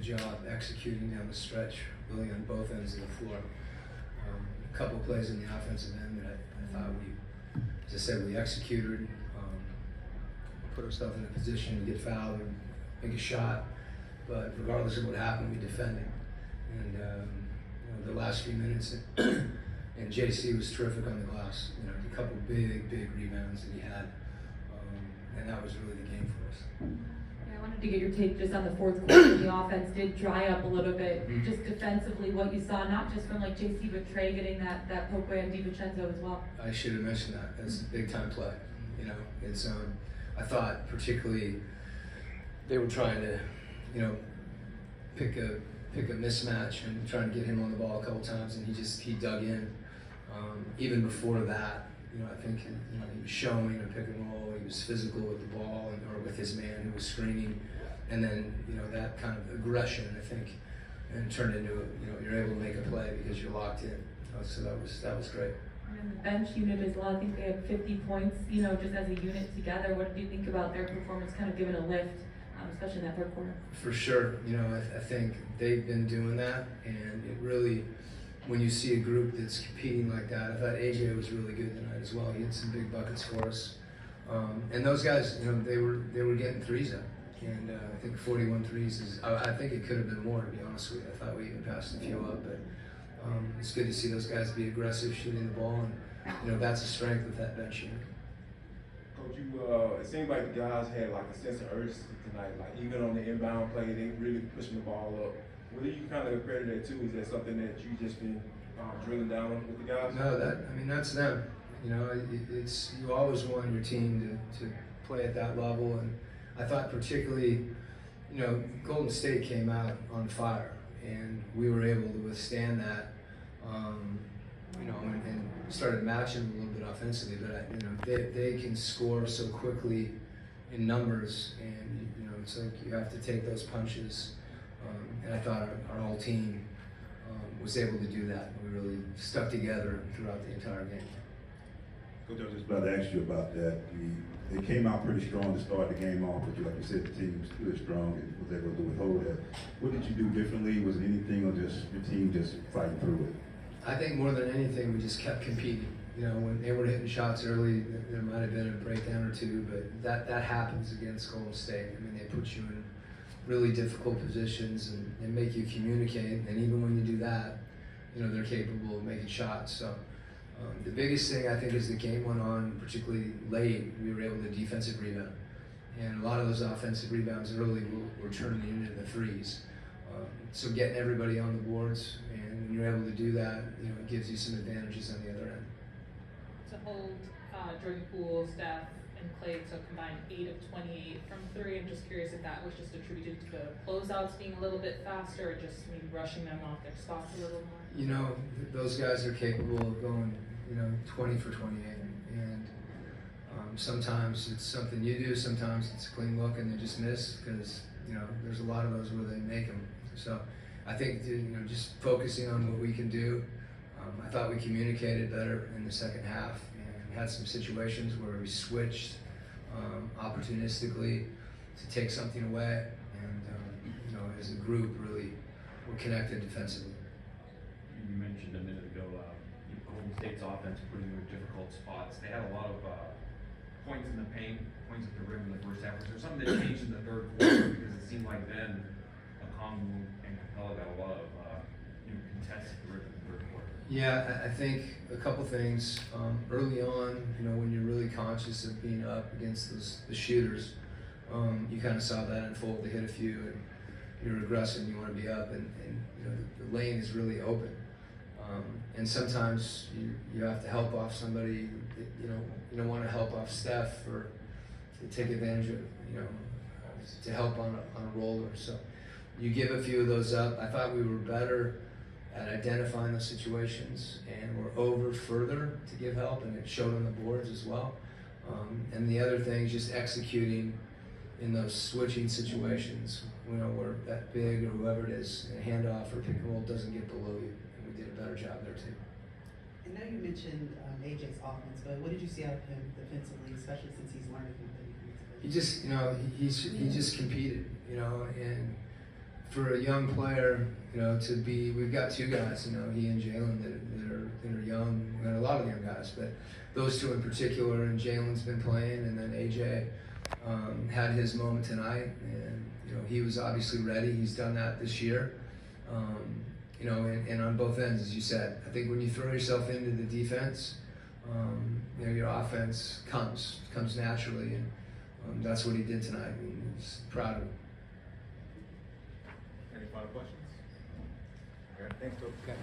good job executing down the stretch, really on both ends of the floor. A couple of plays in the offensive end that I thought we, as I said, we executed, put ourselves in a position to get fouled and make a shot. But regardless of what happened, we defended. And the last few minutes, and JC was terrific on the glass. A couple big rebounds that he had, and that was really the game for us. Yeah, I wanted to get your take just on the fourth quarter. The offense did dry up a little bit, just defensively. What you saw, not just from JC, but Trey getting that poke away on DiVincenzo as well. I should have mentioned that. That's a big time play. It's I thought particularly they were trying to, pick a mismatch and trying to get him on the ball a couple times, and he dug in. Even before that, I think he was showing a pick and roll. He was physical with the ball or with his man who was screening, and then that kind of aggression, I think, and turned into you're able to make a play because you're locked in. So that was great. And the bench unit as well. I think they had 50 points. Just as a unit together. What did you think about their performance? Kind of giving a lift, especially in that third quarter. For sure. I think they've been doing that, and it really, when you see a group that's competing like that, I thought AJ was really good tonight as well. He had some big buckets for us, and those guys, they were getting threes up, and I think 41 threes is. I think it could have been more, to be honest with you. I thought we even passed a few up, but it's good to see those guys be aggressive, shooting the ball, and that's a strength with that bench unit. Coach, it seemed like the guys had a sense of urgency tonight. Even on the inbound play, they really pushing the ball up. What do you kind of credit that to? Is that something that you just been drilling down on with the guys? No, that's them. It's you always want your team to play at that level, and I thought particularly, Golden State came out on fire, and we were able to withstand that, and started matching them a little bit offensively. But they can score so quickly in numbers, and it's like you have to take those punches. And I thought our whole team was able to do that. We really stuck together throughout the entire game. Coach, I was just about to ask you about that. They came out pretty strong to start the game off, but like you said, the team was really strong and was able to withhold that. What did you do differently? Was it anything, or just your team just fighting through it? I think more than anything, we just kept competing. When they were hitting shots early, there might have been a breakdown or two, but that happens against Golden State. They put you in really difficult positions and make you communicate, and even when you do that, they're capable of making shots. So the biggest thing I think as the game went on, particularly late, we were able to defensive rebound, and a lot of those offensive rebounds early were turning into the threes. So getting everybody on the boards, and when you're able to do that, it gives you some advantages on the other end. To hold Jordan Poole, Steph, and Clay to combine 8 of 28 from 3. I'm just curious if that was just attributed to the closeouts being a little bit faster, or just maybe rushing them off their spots a little more. Those guys are capable of going, 20 for 28, and sometimes it's something you do, sometimes it's a clean look and they just miss because there's a lot of those where they make them. So I think just focusing on what we can do. I thought we communicated better in the second half and had some situations where we switched opportunistically to take something away, and as a group really we're connected defensively. You mentioned a minute ago Golden State's offense putting them in difficult spots. They had a lot of points in the paint, points at the rim in the first half. Was there something that changed in the third quarter? Because it seemed like then Okongwu and Capella got a lot of contests at the rim in the third quarter. Yeah, I think a couple things. Early on, when you're really conscious of being up against the shooters, you kind of saw that unfold. They hit a few, and you're aggressive, and you want to be up, and the lane is really open. And sometimes you have to help off somebody. You don't want to help off Steph or to take advantage of, to help on a roller. So you give a few of those up. I thought we were better at identifying those situations, and we're over further to give help, and it showed on the boards as well. And the other thing is just executing in those switching situations, where that big or whoever it is, a handoff or pick and roll doesn't get below you, and we did a better job there too. And now you mentioned AJ's offense, but what did you see out of him defensively, especially since he's learning from the defensive? He just, he just competed, and for a young player, you know, we've got two guys, you know, he and Jalen that are young. We got a lot of young guys, but those two in particular, and Jalen's been playing, and then AJ had his moment tonight, and you know, he was obviously ready. He's done that this year. You know, and on both ends, as you said, I think when you throw yourself into the defense, you know, your offense comes naturally, and that's what he did tonight. I mean, he's proud of him. Any final questions? Thanks, Coach. Okay.